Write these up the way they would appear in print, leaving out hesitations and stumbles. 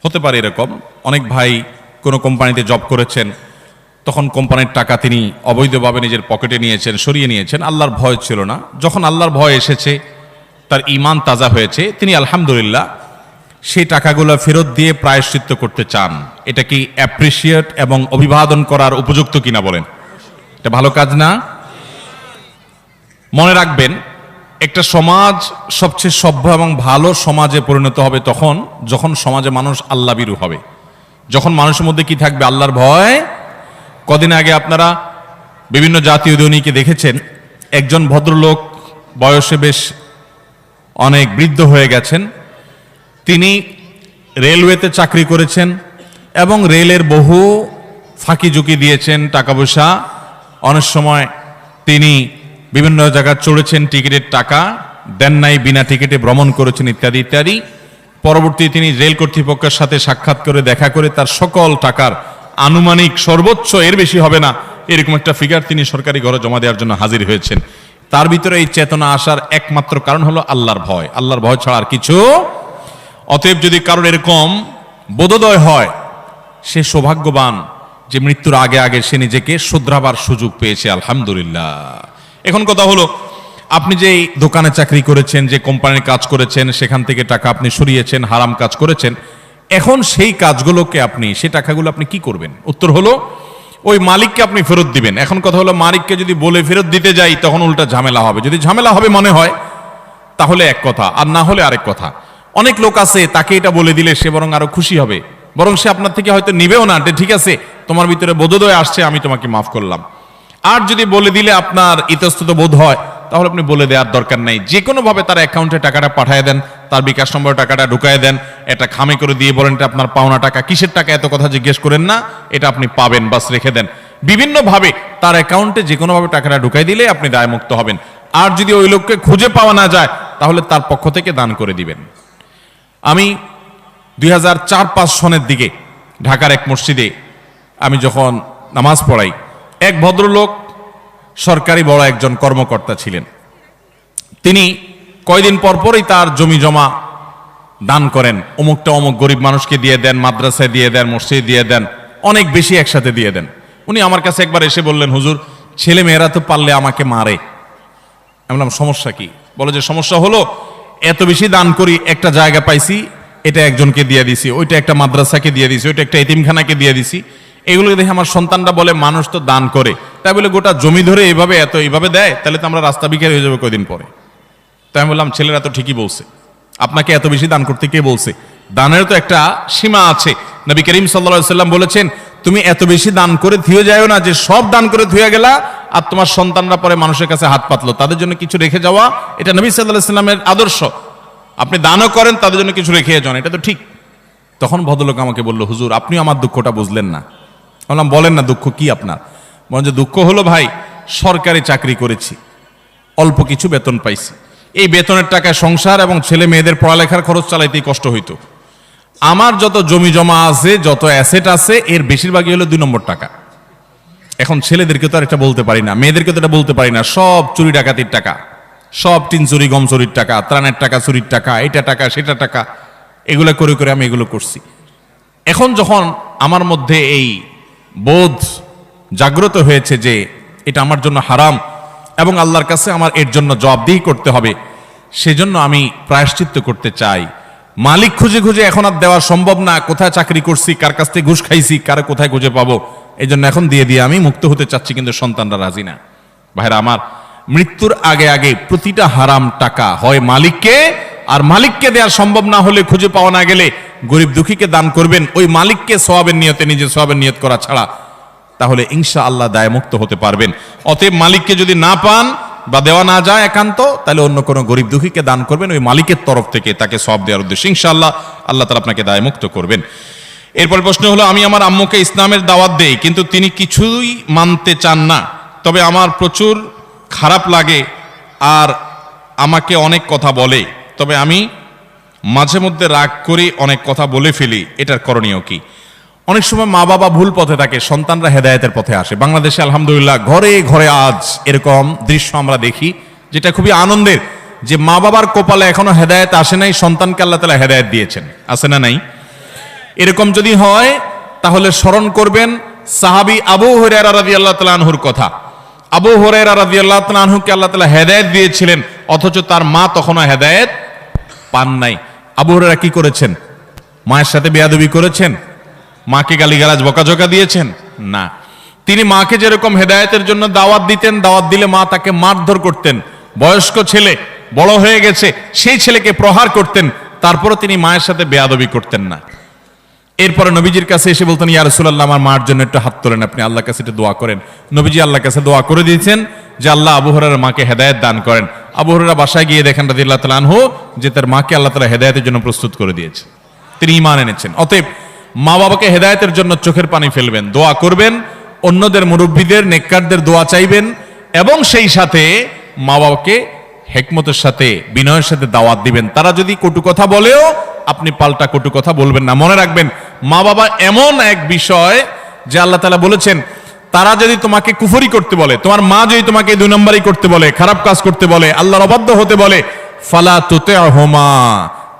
হতে পারে এরকম অনেক ভাই কোনো কোম্পানিতে জব করেছেন, তখন কোম্পানির টাকা তিনি অবৈধভাবে নিজের পকেটে নিয়েছেন, সরিয়ে নিয়েছেন, আল্লাহর ভয় ছিল না। যখন আল্লাহর ভয় এসেছে, তার ঈমান তাজা হয়েছে, তিনি আলহামদুলিল্লাহ সেই টাকাগুলো ফেরত দিয়ে প্রায়শ্চিত্ত করতে চান। এটা কি অ্যাপ্রিসিয়েট এবং অভিবাদন করার উপযুক্ত কিনা বলেন? এটা ভালো কাজ না? মনে রাখবেন, একটা সমাজ সবচেয়ে সভ্য এবং ভালো সমাজে পরিণত হবে তখন যখন সমাজে মানুষ আল্লাহ ভীরু হবে, যখন মানুষের মধ্যে কি থাকবে? আল্লাহর ভয়। কদিন আগে আপনারা বিভিন্ন জাতীয় দৈনিকে দেখেছেন, একজন ভদ্রলোক বয়সে বেশ অনেক বৃদ্ধ হয়ে গেছেন, তিনি রেলওয়েতে চাকরি করেছেন এবং রেলের বহু ফাঁকি ঝুঁকি দিয়েছেন, টাকা পয়সা অনেক সময় তিনি বিভিন্ন জায়গায় চড়েছেন, টিকিটের টাকা দেন নাই, বিনা টিকিটে ভ্রমণ করেছেন, ইত্যাদি ইত্যাদি। পরবর্তী তিনি রেল কর্তৃপক্ষের সাথে সাক্ষাৎ করে দেখা করে তার সকল টাকার আনুমানিক সর্বোচ্চ এর বেশি হবে না এরকম একটা ফিগার তিনি সরকারি ঘরে জমা দেওয়ার জন্য হাজির হয়েছেন। তার ভিতরে এই চেতনা আসার একমাত্র কারণ হলো আল্লাহর ভয়। আল্লাহর ভয় ছাড়া আর কিছু। অতএব যদি কারোর এরকম বোধোদয় হয়, সে সৌভাগ্যবান যে মৃত্যুর আগে আগে সে নিজেকে শুধরাবার সুযোগ পেয়েছে, আলহামদুলিল্লাহ। এখন কথা হলো, আপনি যে দোকানে চাকরি করেছেন, যে কোম্পানির কাজ করেছেন, সেখান থেকে টাকা আপনি সরিয়েছেন, হারাম কাজ করেছেন, এখন সেই কাজগুলোকে আপনি, সেই টাকাগুলো আপনি কি করবেন? উত্তর হলো ওই মালিককে আপনি ফেরত দিবেন। এখন কথা হলো, মালিককে যদি বলে ফেরত দিতে যাই তখন উল্টা ঝামেলা হবে। যদি ঝামেলা হবে মনে হয় তাহলে এক কথা, আর না হলে আরেক কথা। অনেক লোক আছে, তাকে এটা বলে দিলে সে বরং আরো খুশি হবে, বরং সে আপনার থেকে হয়তো নিবেও না, ঠিক আছে তোমার ভিতরে বোধোদয় আসছে, আমি তোমাকে মাফ করলাম। আর যদি বলে দিলে আপনার ইতস্তত বোধ হয়, তাহলে আপনি বলে দেওয়ার দরকার নাই, যে কোনো ভাবে তার অ্যাকাউন্টে টাকাটা পাঠিয়ে দেন, তার বিকাশ নম্বরে টাকাটা ঢুকায় দেন, এটা খামে করে দিয়ে বলেন এটা আপনার পাওনা টাকা, কিসের টাকা এত কথা জিজ্ঞেস করেন না, এটা আপনি পাবেন, বাস রেখে দেন। বিভিন্ন ভাবে তার অ্যাকাউন্টে যে কোনো ভাবে টাকাটা ঢুকাই দিলে আপনি দায়মুক্ত হবেন। আর যদি ওই লোককে খুঁজে পাওয়া না যায়, তাহলে তার পক্ষ থেকে দান করে দিবেন। আমি 2004-05 সনের দিকে ঢাকার এক মসজিদে আমি যখন নামাজ পড়াই, এক ভদ্রলোক সরকারি বড় একজন কর্মকর্তা ছিলেন। তিনি কয়দিন পর পরই তার জমি জমা দান করেন, অমুকটা অমুক গরিব মানুষকে দিয়ে দেন, মাদ্রাসায় দিয়ে দেন, মসজিদে দিয়ে দেন, অনেক বেশি একসাথে দিয়ে দেন। উনি আমার কাছে একবার এসে বললেন, হুজুর ছেলে মেয়েরা তো পারলে আমাকে মারে। আমি বললাম সমস্যা কি? বলে যে সমস্যা হলো এত বেশি দান করি, একটা জায়গা পাইছি, এটা একজনকে দিয়ে দিছি, ওইটা একটা মাদ্রাসাকে দিয়ে দিছি, ওইটা একটা এতিমখানাকে দিয়ে দিছি। এগুলো দেখে আমার সন্তানরা বলে মানুষ তো দান করে, তাই বলে গোটা জমি ধরে এইভাবে এত এইভাবে দেয়, তাহলে তো আমরা রাস্তা বিক্রি হয়ে যাবে কয়দিন পরে। তাই আমি বললাম ছেলেরা তো ঠিকই বলছে, আপনাকে এত বেশি দান করতে কে বলছে? দানের তো একটা সীমা আছে। নবী করিম সাল্লাল্লাহু আলাইহি ওয়াসাল্লাম বলেছেন, তুমি এত বেশি দান করে থুয়ে যাও না যে সব দান করে থুয়ে গেলা আর তোমার সন্তানরা পরে মানুষের কাছে হাত পাতলো, তাদের জন্য কিছু রেখে যাওয়া, এটা নবী সাল্লাল্লাহু আলাইহি ওয়াসাল্লামের আদর্শ। আপনি দানও করেন, তাদের জন্য কিছু রেখে যান, এটা তো ঠিক। তখন ভদ্রলোক আমাকে বলল, হুজুর আপনি আমার দুঃখটা বুঝলেন না। বললাম বলেন না, দুঃখ কি আপনার? বলেন যে দুঃখ হলো ভাই, সরকারি চাকরি করেছি, অল্প কিছু বেতন পাইছি, এই বেতনের টাকায় সংসার এবং ছেলে মেয়েদের পড়ালেখার খরচ চালাইতেই কষ্ট হইতো। আমার যত জমি জমা আছে, যত অ্যাসেট আছে, এর বেশিরভাগই হলো 2 নম্বর টাকা। এখন ছেলেদেরকে তো আর এটা বলতে পারি না, মেয়েদেরকে তো এটা বলতে পারি না, সব চুরি ডাকাতির টাকা, সব টিন চুরি গম চুরির টাকা, ত্রাণের টাকা চুরির টাকা, এটা টাকা সেটা টাকা, এগুলো করে করে আমি এগুলো করছি। এখন যখন আমার মধ্যে এই বোধ জাগ্রত হয়েছে যে এটা আমার জন্য হারাম এবং আল্লাহর কাছে আমার এর জন্য জবাবদিহি করতে হবে, সেজন্য আমি প্রায়শ্চিত্ত করতে চাই। মালিক খুঁজে খুঁজে এখন আর দেওয়া সম্ভব না, কোথায় চাকরি করছি, কার কাছ থেকে ঘুষ খাইছি, কারে কোথায় খুঁজে পাবো, এই জন্য এখন দিয়ে দিয়ে আমি মুক্ত হতে চাচ্ছি, কিন্তু সন্তানরা রাজি না। ভাইরা আমার, মৃত্যুর আগে আগে প্রতিটা হারাম টাকা হয় মালিককে, আর মালিককে দেওয়া সম্ভব না হলে, খুঁজে পাওয়া না গেলে গরিব দুঃখীকে দান করবেন, ওই মালিককে সওয়াবের নিয়তে, নিজে সওয়াবের নিয়ত করা ছাড়া, তাহলে ইনশাআল্লাহ দায়মুক্ত হতে পারবেন। অতএব মালিককে যদি না পান বা দেওয়া না যায় একান্ত, তাহলে অন্য কোনো গরিব দুঃখীকে দান করবেন, ওই মালিকের তরফ থেকে তাকে সওয়াব দেওয়ার উদ্দেশ্যে। ইনশাআল্লাহ আল্লাহ তাআলা আপনাকে দায়মুক্ত করবেন। এরপর প্রশ্ন হলো, আমি আমার আম্মুকে ইসলামের দাওয়াত দেই, কিন্তু তিনি কিছুই মানতে চান না, তবে আমার প্রচুর খারাপ লাগে আর আমাকে অনেক কথা বলে, তবে আমি মাঝে মধ্যে রাগ করি, অনেক কথা বলে ফেলি, এটার করণীয় কি? অনেক সময় মা বাবা ভুল পথে থাকে, সন্তানরা হেদায়েতের পথে আসে। বাংলাদেশে আলহামদুলিল্লাহ ঘরে ঘরে আজ এরকম দৃশ্য আমরা দেখি, যেটা খুবই আনন্দের, যে মা বাবার কপালে এখনো হেদায়েত আসে নাই, সন্তানকে আল্লাহ তাআলা হেদায়েত দিয়েছেন। আছে না নাই? এরকম যদি হয় তাহলে স্মরণ করবেন সাহাবী আবু হুরায়রা রাদিয়াল্লাহু তাআলা আনহুর কথা। আবু হুরায়রা রাদিয়াল্লাহু তাআলা আনহুকে আল্লাহ তাআলা হেদায়েত দিয়েছিলেন, অথচ তার মা তখনও হেদায়েত পান নাই। আবু হুরায়রা কি করেছেন? মায়ের সাথে বেয়াদবি করেছেন? মাকে গালিগালাজ বকাঝকা দিয়েছেন? না। তিনি মাকে যেরকম হেদায়েতের জন্য দাওয়াত দিতেন, দাওয়াত দিলে মা তাকে মারধর করতেন। বয়স্ক ছেলে, বড় হয়ে গেছে, সেই ছেলেকে প্রহার করতেন, তারপরও তিনি মায়ের সাথে বেয়াদবি করতেন না। এরপরে নবীজির কাছে এসে বলতেন, ইয়া রাসূলুল্লাহ, আমার মার জন্য একটু হাত তোলেন, আপনি আল্লাহর কাছে একটু দোয়া করেন। নবীজি আল্লাহর কাছে দোয়া করে দিয়েছেন যে আল্লাহ আবু হুরায়রার মাকে হেদায়েত দান করেন। আবু হুরায়রা বাসায় গিয়ে দেখেন রাদিয়াল্লাহু তাআলা আনহু যে তার মাকে আল্লাহ তাআলা হেদায়েতের জন্য প্রস্তুত করে দিয়েছে, তিনি ঈমান এনেছেন। অতএব মা বাবাকে হেদায়েতের জন্য চোখের পানি ফেলবেন, দোয়া করবেন, অন্যদের মুরব্বীদের নেককারদের দোয়া চাইবেন, এবং সেই সাথে মা বাবাকে হিকমতের সাথে বিনয়ের সাথে দাওয়াত দিবেন। তারা যদি কটু কথা বলেও আপনি পাল্টা কটু কথা বলবেন না। মনে রাখবেন, মা বাবা এমন এক বিষয় যে আল্লাহ তাআলা বলেছেন, তারা যদি তোমাকে কুফরি করতে বলে, তোমার মা যদি তোমাকে 2 নম্বরই করতে বলে, খারাপ কাজ করতে বলে, আল্লাহর অবাধ্য হতে বলে, ফালা তুতি'হুমা,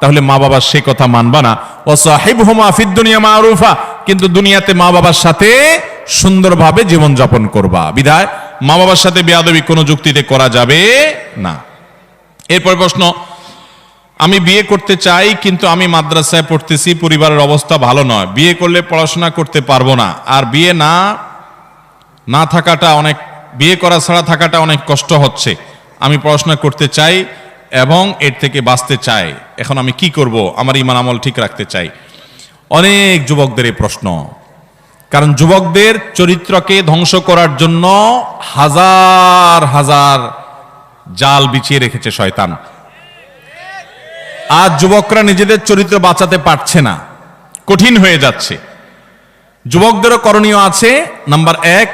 তাহলে মা বাবার সে কথা মানবা না। ওয়া সাহিবহুমা ফিদ দুনিয়া মারুফা, কিন্তু দুনিয়াতে মা বাবার সাথে সুন্দরভাবে জীবন যাপন করবা। বিধায় মা বাবার সাথে বেয়াদবি কোনো যুক্তিতে করা যাবে না। এরপর প্রশ্ন, আমি বিয়ে করতে চাই কিন্তু আমি মাদ্রাসায় পড়তেছি, পরিবারের অবস্থা ভালো নয়, বিয়ে করলে পড়াশোনা করতে পারবো না, আর বিয়ে না থাকাটা অনেক, বিয়ে করা ছাড়া থাকাটা অনেক কষ্ট হচ্ছে, আমি পড়াশোনা করতে চাই এবং এর থেকে বাঁচতে চাই, এখন আমি কি করব? আমার ঈমান আমল ঠিক রাখতে চাই। অনেক যুবকদের এই প্রশ্ন, কারণ যুবকদের চরিত্রকে ধ্বংস করার জন্য হাজার হাজার জাল বিছিয়ে রেখেছে শয়তান। আজ যুবকরা নিজেদের চরিত্র বাঁচাতে পারছে না, কঠিন হয়ে যাচ্ছে। যুবকদেরও করণীয় আছে। নাম্বার 1,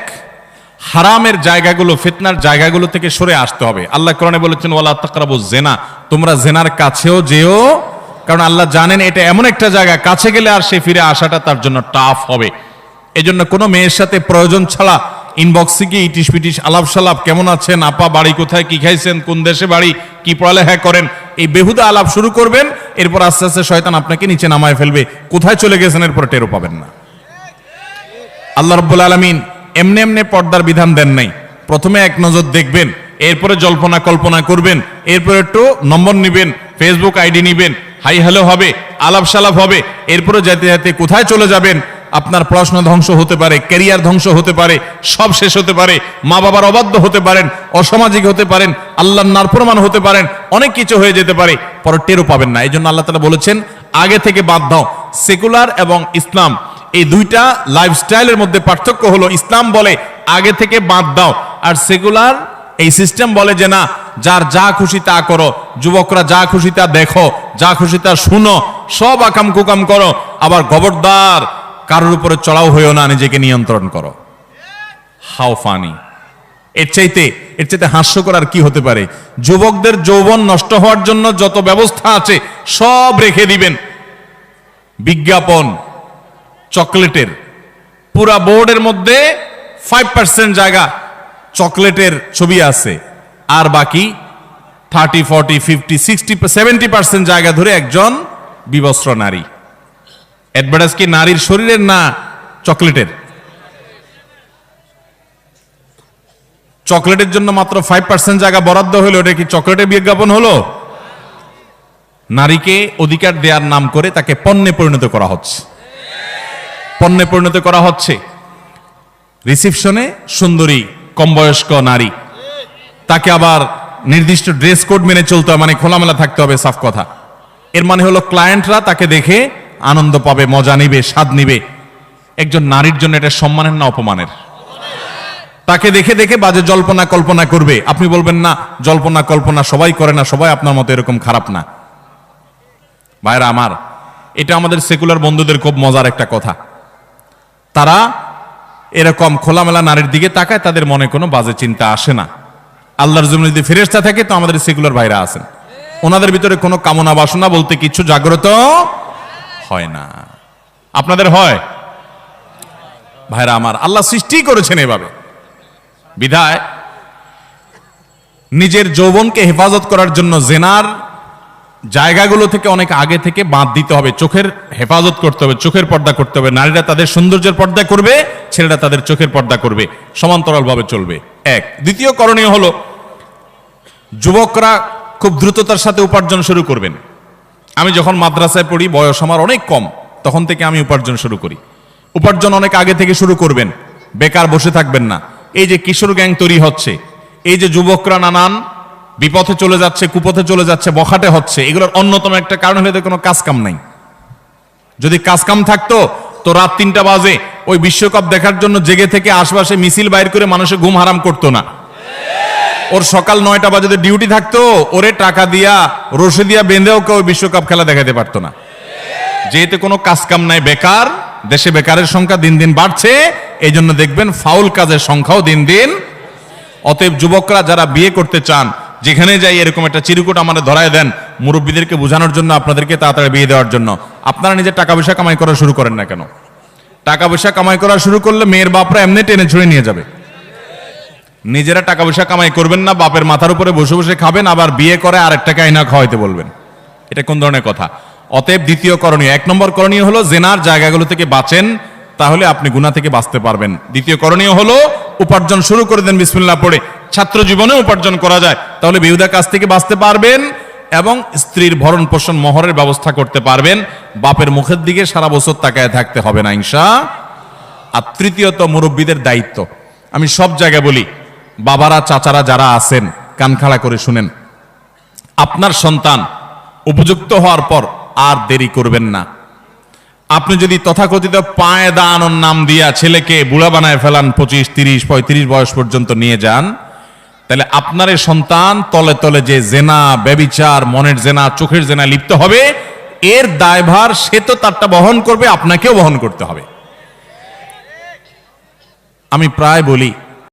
হারামের জায়গাগুলো, ফিতনার জায়গাগুলো থেকে সরে আসতে হবে। আল্লাহ কোরআনে বলেছেন, ওয়ালা তাকরাবুজ জিনা, তোমরা জিনার কাছেও যেও, কারণ আল্লাহ জানেন এটা এমন একটা জায়গা, কাছে গেলে আর সে ফিরে আসাটা তার জন্য টাফ হবে। এজন্য কোনো মেয়ের সাথে প্রয়োজন ছাড়া ইনবক্সে গিয়ে ইটিশ পিটিশ আলাপ সালাপ, কেমন আছেন আপা, বাড়ি কোথায়, কি খাইছেন, কোন দেশে বাড়ি, কি পড়ালেখা করেন, এই বেহুদা আলাপ শুরু করবেন। এরপর আস্তে আস্তে শয়তান আপনাকে নিচে নামায় ফেলবে, কোথায় চলে গেছেন এরপর টেরও পাবেন না। আল্লাহ রাব্বুল আলামিন এমনি এমনি পর্দার বিধান দেন নাই। প্রথমে এক নজর দেখবেন, এরপরে জল্পনা কল্পনা করবেন, এরপরে একটু নম্বর নিবেন, ফেসবুক আইডি নিবেন, হাই হ্যালো হবে, আলাপ সালাপ হবে, এরপরে যেতে যেতে কোথায় চলে যাবেন, আপনার পড়াশোনা ধ্বংস হতে পারে, ক্যারিয়ার ধ্বংস হতে পারে, সব শেষ হতে পারে, মা বাবার অবাধ্য হতে পারেন, অসামাজিক হতে পারেন, আল্লাহর নাফরমান হতে পারেন, অনেক কিছু হয়ে যেতে পারে, পরে টেরও পাবেন না। এই জন্য আল্লাহ তাআলা বলেছেন, আগে থেকে বাদ দাও। সেকুলার এবং ইসলাম এই দুইটা লাইফস্টাইলের মধ্যে পার্থক্য হলো, ইসলাম বলে আগে থেকে বাদ দাও, আর সেকুলার এই সিস্টেম বলে যে না, যার যা খুশি তা করো, যুবকরা যা খুশি তা দেখো, যা খুশি তা শুনো, সব আকাম কুকাম করো, আবার খবরদার কারোর উপরে চড়াও হইও না, নিজেকে নিয়ন্ত্রণ করো। How funny! এর চাইতে হাস্যকর আর কি হতে পারে? যুবকদের যৌবন নষ্ট হওয়ার জন্য যত ব্যবস্থা আছে সব রেখে দিবেন। বিজ্ঞাপন, চকলেটের, পুরা বোর্ডের মধ্যে 5% জায়গা চকলেটের ছবি আছে, আর বাকি 30, 40, 50, 60, 70% জায়গা ধরে একজন বিবস্ত্র নারী। অ্যাডভার্টাইজ কি নারীর শরীরের না চকলেটের? চকলেটের জন্য মাত্র 5% জায়গা বরাদ্দ হলো, ওটা কি চকলেটের বিজ্ঞাপন হলো? নারীকে অধিকার দেওয়ার নাম করে তাকে পণ্যে পরিণত করা হচ্ছে, পণ্যে পরিণত করা হচ্ছে। রিসেপশনে সুন্দরী কম বয়স্ক নারী, তাকে আবার নির্দিষ্ট ড্রেস কোড মেনে চলতে হবে, মানে খোলামেলা থাকতে হবে, সাফ কথা। এর মানে হলো ক্লায়েন্টরা তাকে দেখে আনন্দ পাবে, মজা নিবে, স্বাদ নিবে। একজন নারীর জন্য এটা সম্মানের না অপমানের? তাকে দেখে দেখে বাজে জল্পনা কল্পনা করবে। আপনি বলবেন না, জল্পনা কল্পনা সবাই করে না, সবাই আপনার মতো এরকম খারাপ না। ভাইরা আমার, এটা আমাদের সেকুলার বন্ধুদের খুব মজার একটা কথা। তারা এরকম খোলামেলা নারীর দিকে তাকায়, তাদের মনে কোনো বাজে চিন্তা আসে না। আল্লাহর জমিনে যদি ফেরেশতা থাকে তো আমাদের সেকুলার ভাইরা আছেন, ওনাদের ভিতরে কোনো কামনা বাসনা বলতে কিছু জাগ্রত হয় না। আপনাদের হয়? ভাইরা আমার, আল্লাহ সৃষ্টি করেছেন এভাবে। বিধায় নিজের যৌবনকে হেফাজত করার জন্য জেনার জায়গাগুলো থেকে অনেক আগে থেকে বাদ দিতে হবে, চোখের হেফাজত করতে হবে, চোখের পর্দা করতে হবে। নারীরা তাদের সৌন্দর্যের পর্দা করবে, ছেলেরা তাদের চোখের পর্দা করবে, সমান্তরালভাবে চলবে। এক। দ্বিতীয় করণীয় হলো, যুবকরা খুব দ্রুততার সাথে উপার্জন শুরু করবেন। আমি যখন মাদ্রাসায় পড়ি, বয়স আমার অনেক কম, তখন থেকে আমি উপার্জন শুরু করি। উপার্জন অনেক আগে থেকে শুরু করবেন, বেকার বসে থাকবেন না। এই যে কিশোর গ্যাং তৈরি হচ্ছে, এই যে যুবকরা নানান বিপথে চলে যাচ্ছে, কুপথে চলে যাচ্ছে, বখাটে হচ্ছে, এগুলোর অন্যতম একটা কারণ হলো কোনো কাজ কাম নাই। যদি কাজ কাম থাকতো তো রাত 3টা বাজে ওই বিশ্বকাপ দেখার জন্য জেগে থেকে আশপাশে মিছিল বাইর করে মানুষের ঘুম হারাম করতো না। ওর সকাল 9টা বাজে ডিউটি থাকতো, ওরে টাকা দিয়া রশি দিয়া বেঁধেও কেউ বিশ্বকাপ খেলা দেখাতে পারতো না। যেহেতু কোনো কাজ কাম নাই, বেকার, দেশে বেকারের সংখ্যা দিন দিন বাড়ছে, এই জন্য দেখবেন ফাউল কাজের সংখ্যাও দিন দিন। অতএব যুবকরা যারা বিয়ে করতে চান, যেখানে যাই এরকম একটা চিরকুট আমাদের ধরায় দেন, মুরব্বীদেরকে বোঝানোর জন্য, আপনাদেরকে তাড়াতাড়ি বিয়ে দেওয়ার জন্য। আপনারা নিজে টাকা পয়সা কামাই করা শুরু করেন না কেন? টাকা পয়সা কামাই করা শুরু করলে মেয়ের বাপরা এমনি টেনে ছুঁড়ে নিয়ে যাবে। নিজেরা টাকা পয়সা কামাই করবেন না, বাপের মাথার উপরে বসে বসে খাবেন, আবার বিয়ে করে আরেকটাকে আইনা খাওয়াইতে বলবেন। এটা কোন ধরনের কথা? অতএব দ্বিতীয় করণীয়, 1 নম্বর করণীয় হলো জেনার জায়গাগুলো থেকে বাঁচেন, তাহলে আপনি গুনাহ থেকে বাঁচতে পারবেন। দ্বিতীয় করণীয় হলো উপার্জন শুরু করে দেন বিসমিল্লাহ পড়ে। ছাত্র জীবনে উপার্জন করা যায়, তাহলে বেহুদা কাজ থেকে বাঁচতে পারবেন এবং স্ত্রীর ভরণ পোষণ মহরের ব্যবস্থা করতে পারবেন। বাপের মুখের দিকে সারা বছর তাকায় থাকতে হবে না ইনশাআল্লাহ। আর তৃতীয়ত, মুরব্বীদের দায়িত্ব। আমি সব জায়গায় বলি, বাবারা, চাচারা যারা আছেন, কান খাড়া করে শুনেন। আপনার সন্তান উপযুক্ত হওয়ার পর আর দেরি করবেন না। আপনি যদি তথাকথিত পায়ে দাঁড়ানোর নাম দিয়া ছেলেকে বুড়া বানায় ফেলান, 25, 30, 35 বয়স পর্যন্ত নিয়ে যান, তাহলে আপনার এই সন্তান তলে তলে যে জেনা, ব্যভিচার, মনের জেনা, চোখের জেনা লিপ্ত হবে, এর দায়ভার সে তো তারটা বহন করবে, আপনাকেও বহন করতে হবে। আমি প্রায় বলি,